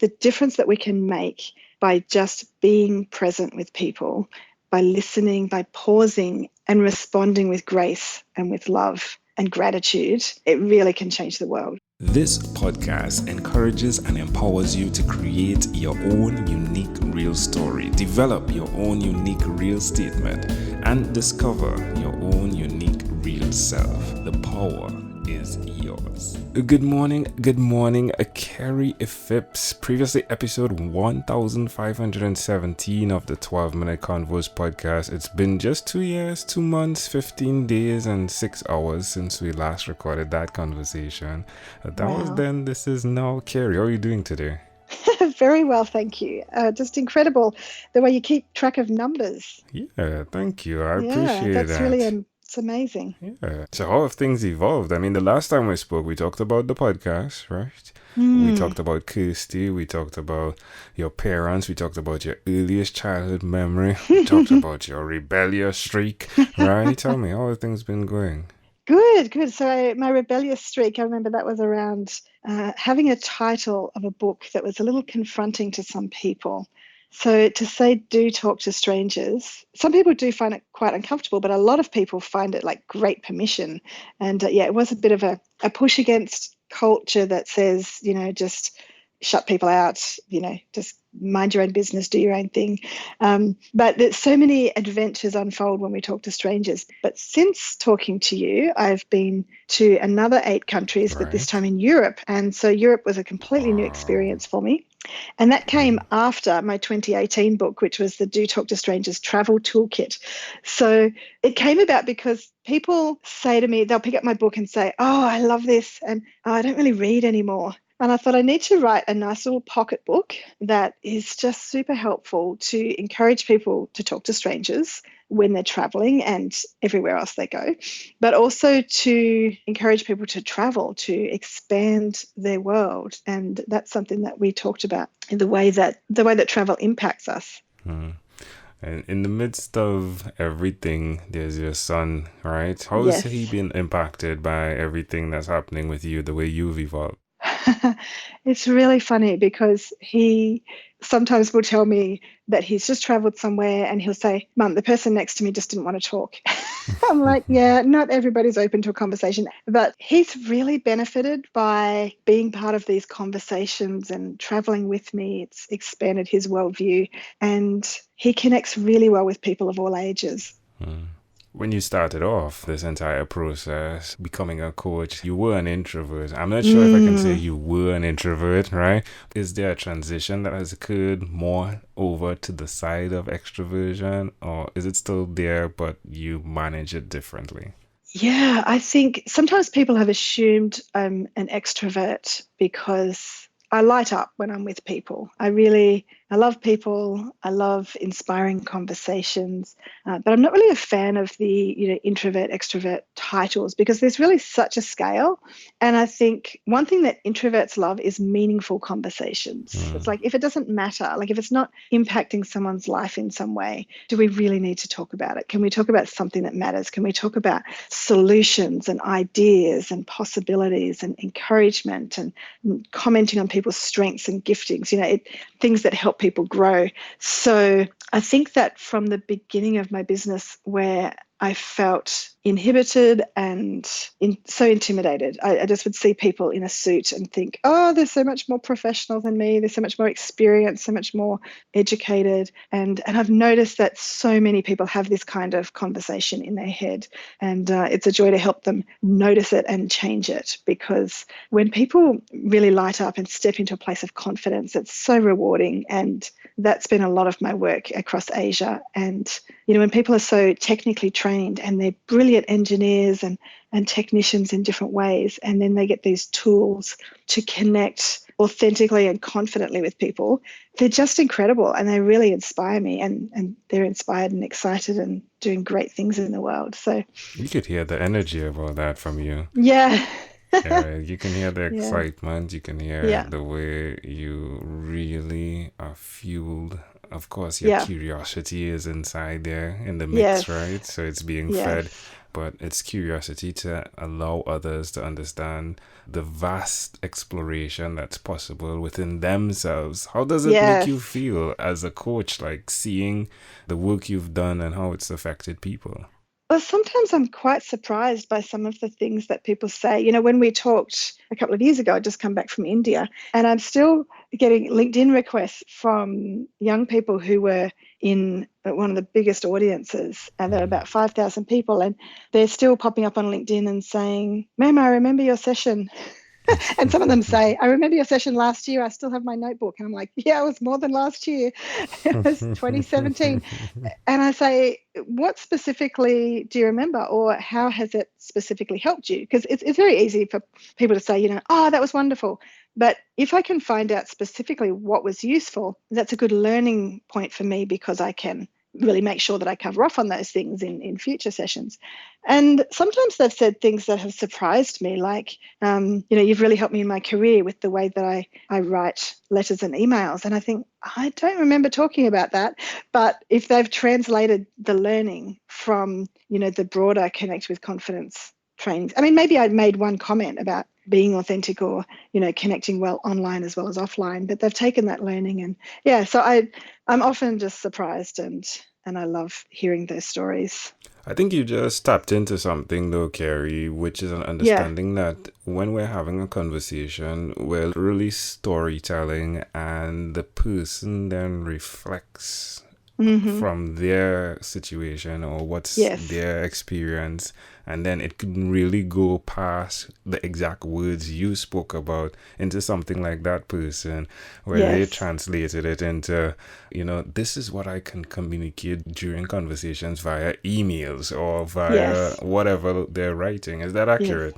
the difference that we can make by just being present with people, by listening, by pausing and responding with grace and with love and gratitude, it really can change the world. This podcast encourages and empowers you to create your own unique real story, develop your own unique real statement, and discover your own unique real self. The power is yours. Good morning, Kerrie Phipps. Previously, episode 1517 of the 12-Minute Converse podcast. It's been just 2 years, 2 months, 15 days, and 6 hours since we last recorded that conversation. That was then. This is now. Kerrie, how are you doing today? Very well, thank you. Just incredible the way you keep track of numbers. Yeah, thank you. I appreciate that. That's really it's amazing. Yeah. So how have things evolved? I mean, the last time we spoke, we talked about the podcast, right? We talked about Kirsty. We talked about your parents. We talked about your earliest childhood memory. We talked about your rebellious streak, right? Tell me, how have things been going? Good. So my rebellious streak, I remember that was around having a title of a book that was a little confronting to some people. So to say, do talk to strangers, some people do find it quite uncomfortable, but a lot of people find it like great permission. And it was a bit of a push against culture that says, just shut people out, just mind your own business, do your own thing. But there's so many adventures unfold when we talk to strangers. But since talking to you, I've been to another 8 countries, but this time in Europe. And so Europe was a completely new experience for me. And that came after my 2018 book, which was the Do Talk to Strangers Travel Toolkit. So it came about because people say to me, they'll pick up my book and say, oh, I love this. And I don't really read anymore. And I thought I need to write a nice little pocket book that is just super helpful to encourage people to talk to strangers when they're traveling and everywhere else they go, but also to encourage people to travel, to expand their world. And that's something that we talked about in the way that travel impacts us. And in the midst of everything, there's your son, right? How has he been impacted by everything that's happening with you, the way you've evolved? It's really funny because he sometimes will tell me that he's just traveled somewhere and he'll say, Mum, the person next to me just didn't want to talk. I'm like, yeah, not everybody's open to a conversation. But he's really benefited by being part of these conversations and traveling with me. It's expanded his worldview and he connects really well with people of all ages. When you started off this entire process, becoming a coach, you were an introvert. I'm not sure if I can say you were an introvert, right? Is there a transition that has occurred more over to the side of extroversion, or is it still there, but you manage it differently? Yeah, I think sometimes people have assumed I'm an extrovert because I light up when I'm with people. I love people. I love inspiring conversations, but I'm not really a fan of the introvert, extrovert titles because there's really such a scale. And I think one thing that introverts love is meaningful conversations. It's like if it doesn't matter, like if it's not impacting someone's life in some way, do we really need to talk about it? Can we talk about something that matters? Can we talk about solutions and ideas and possibilities and encouragement and commenting on people's strengths and giftings, things that help people grow. So I think that from the beginning of my business where I felt inhibited and so intimidated. I just would see people in a suit and think, oh, they're so much more professional than me. They're so much more experienced, so much more educated. And I've noticed that so many people have this kind of conversation in their head. And it's a joy to help them notice it and change it. Because when people really light up and step into a place of confidence, it's so rewarding. And that's been a lot of my work across Asia. And, when people are so technically trained and they're brilliant engineers and technicians in different ways, and then they get these tools to connect authentically and confidently with people, they're just incredible and they really inspire me, and they're inspired and excited and doing great things in the world. So you could hear the energy of all that from you. Yeah. You can hear the excitement. You can hear the way you really are fueled. Of course, your curiosity is inside there in the mix, right? So it's being fed but it's curiosity to allow others to understand the vast exploration that's possible within themselves. How does it make you Yes. feel as a coach, like seeing the work you've done and how it's affected people? Well, sometimes I'm quite surprised by some of the things that people say. When we talked a couple of years ago, I'd just come back from India, and I'm still getting LinkedIn requests from young people who were in one of the biggest audiences, and there are about 5,000 people, and they're still popping up on LinkedIn and saying, "Ma'am, I remember your session." And some of them say, "I remember your session last year. I still have my notebook." And I'm like, "Yeah, it was more than last year. It was 2017. And I say, "What specifically do you remember, or how has it specifically helped you?" Because it's very easy for people to say, "Oh, that was wonderful." But if I can find out specifically what was useful, that's a good learning point for me, because I can really make sure that I cover off on those things in future sessions. And sometimes they've said things that have surprised me, like, "You've really helped me in my career with the way that I write letters and emails." And I think, I don't remember talking about that. But if they've translated the learning from, the broader Connect with Confidence trainings, I mean, maybe I made one comment about being authentic, or, connecting well online as well as offline, but they've taken that learning. And yeah, so I'm often just surprised, and I love hearing those stories. I think you just tapped into something though, Kerrie, which is an Yeah. understanding that when we're having a conversation, we're really storytelling, and the person then reflects Mm-hmm. from their situation or what's Yes. their experience, and then it can really go past the exact words you spoke about into something like that person, where they Yes. translated it into, this is what I can communicate during conversations via emails or via Yes. whatever they're writing. Is that Yes. accurate?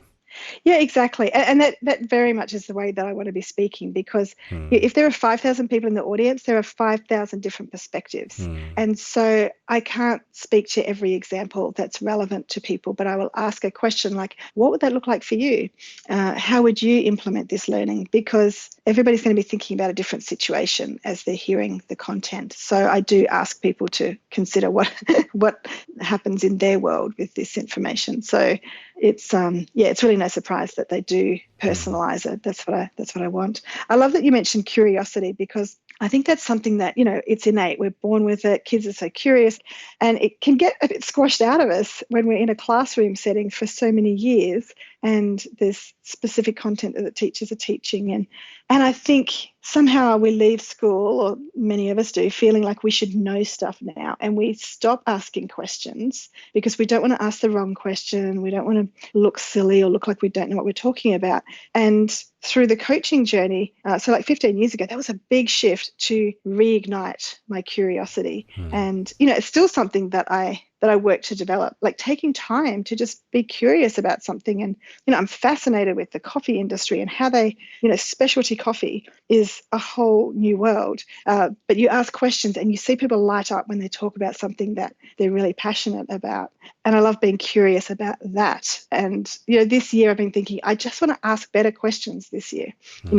Yeah, exactly. And that very much is the way that I want to be speaking, because Hmm. if there are 5,000 people in the audience, there are 5,000 different perspectives. Hmm. And so I can't speak to every example that's relevant to people, but I will ask a question like, what would that look like for you? How would you implement this learning? Because everybody's going to be thinking about a different situation as they're hearing the content. So I do ask people to consider what happens in their world with this information. So it's really no surprise that they do Hmm. personalize it. That's what I want. I love that you mentioned curiosity, because I think that's something that, it's innate. We're born with it. Kids are so curious, and it can get a bit squashed out of us when we're in a classroom setting for so many years, and there's specific content that the teachers are teaching. And I think somehow we leave school, or many of us do, feeling like we should know stuff now, and we stop asking questions because we don't want to ask the wrong question. We don't want to look silly or look like we don't know what we're talking about. And through the coaching journey, so like 15 years ago, that was a big shift to reignite my curiosity. Hmm. And, it's still something that I work to develop, like taking time to just be curious about something. And, I'm fascinated with the coffee industry and how they, specialty coffee is a whole new world. But you ask questions and you see people light up when they talk about something that they're really passionate about. And I love being curious about that. And, this year I've been thinking, I just want to ask better questions this year. Hmm.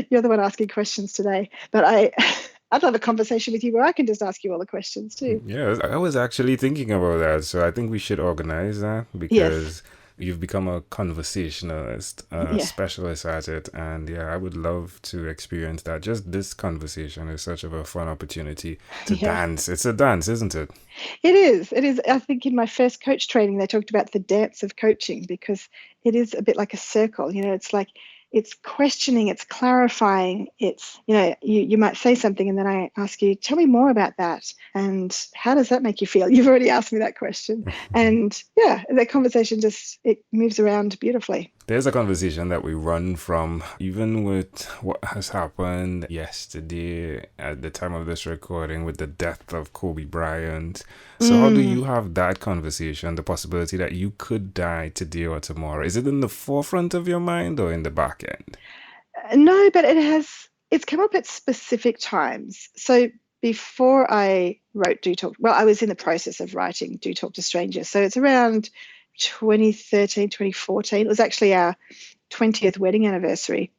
You're the one asking questions today, but I'd love a conversation with you where I can just ask you all the questions too. Yeah, I was actually thinking about that. So I think we should organize that, Yes. because you've become a conversationalist, a Yeah. specialist at it. And yeah, I would love to experience that. Just this conversation is such of a fun opportunity to Yeah. dance. It's a dance, isn't it? It is. It is. I think in my first coach training, they talked about the dance of coaching, because it is a bit like a circle. It's like, it's questioning, it's clarifying, it's, you might say something and then I ask you, tell me more about that. And how does that make you feel? You've already asked me that question. And yeah, that conversation it moves around beautifully. There's a conversation that we run from, even with what has happened yesterday at the time of this recording with the death of Kobe Bryant. So, how do Mm. you have that conversation, the possibility that you could die today or tomorrow? Is it in the forefront of your mind or in the back end? No, but it's come up at specific times. So before I wrote Do Talk, well, I was in the process of writing Do Talk to Strangers. So it's around 2013, 2014. It was actually our 20th wedding anniversary.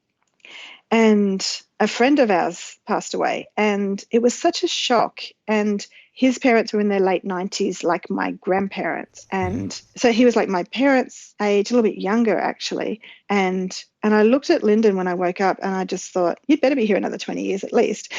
And a friend of ours passed away, and it was such a shock. And his parents were in their late 90s, like my grandparents. And so he was like my parents' age, a little bit younger actually. And I looked at Lyndon when I woke up and I just thought, you'd better be here another 20 years at least.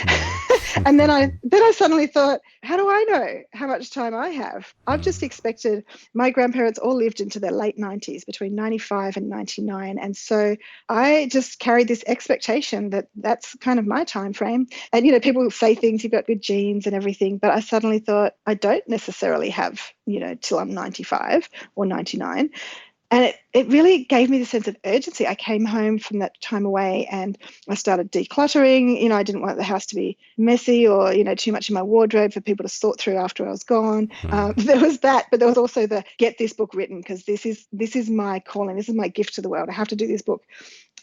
And then I suddenly thought, how do I know how much time I have? I've just expected, my grandparents all lived into their late 90s, between 95 and 99. And so I just carried this expectation that that's kind of my time frame. And, you know, people say things, you've got good genes and everything, but I suddenly thought I don't necessarily have, you know, till I'm 95 or 99. And it really gave me the sense of urgency. I came home from that time away and I started decluttering. You know, I didn't want the house to be messy or, you know, too much in my wardrobe for people to sort through after I was gone. There was that, but there was also the get this book written, because this is my calling. This is my gift to the world. I have to do this book.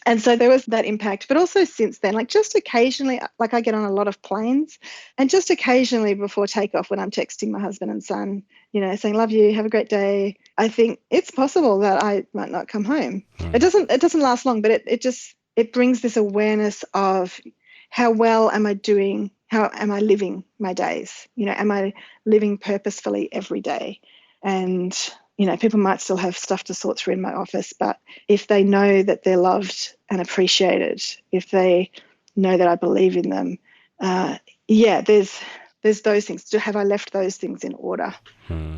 And so there was that impact. But also since then, like just occasionally, like I get on a lot of planes, and just occasionally before takeoff when I'm texting my husband and son, you know, saying, love you, have a great day, I think it's possible that I might not come home. It doesn't last long, but it brings this awareness of how well am I doing? How am I living my days? You know, am I living purposefully every day? And you know, people might still have stuff to sort through in my office, but if they know that they're loved and appreciated, if they know that I believe in them, there's those things. Have I left those things in order?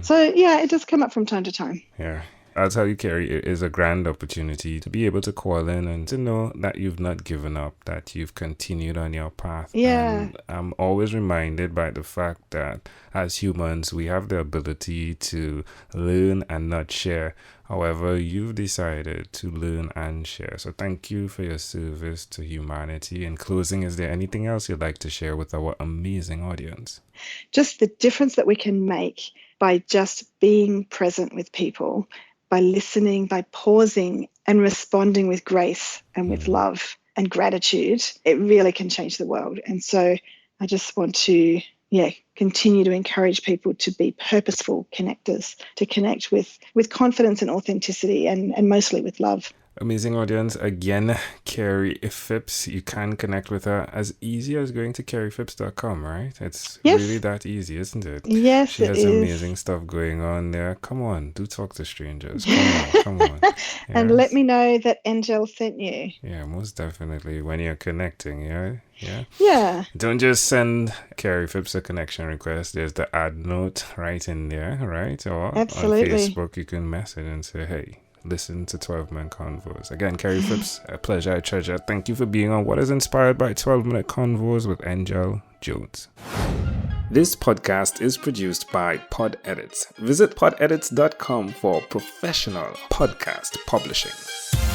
So, yeah, it does come up from time to time. Yeah. I'll tell you, Kerrie, it is a grand opportunity to be able to call in and to know that you've not given up, that you've continued on your path. Yeah. And I'm always reminded by the fact that as humans, we have the ability to learn and not share. However, you've decided to learn and share. So thank you for your service to humanity. In closing, is there anything else you'd like to share with our amazing audience? Just the difference that we can make by just being present with people, by listening, by pausing and responding with grace and with love and gratitude. It really can change the world. And so I just want to continue to encourage people to be purposeful connectors, to connect with confidence and authenticity and mostly with love. Amazing audience. Again, Kerrie Phipps. You can connect with her as easy as going to kerriephipps.com, right? It's really that easy, isn't it? Yes, she has amazing stuff going on there. Come on, do talk to strangers. Come on. Yes. And let me know that Angel sent you. Yeah, most definitely. When you're connecting, yeah. Don't just send Kerrie Phipps a connection request. There's the add note right in there, right? Or absolutely. On Facebook, you can message and say, hey, listen to 12-Minute Convos. Again, Kerrie Phipps, a pleasure, a treasure. Thank you for being on What is Inspired by 12-Minute Convos with Angel Jones. This podcast is produced by Pod Edits. Visit podedits.com for professional podcast publishing.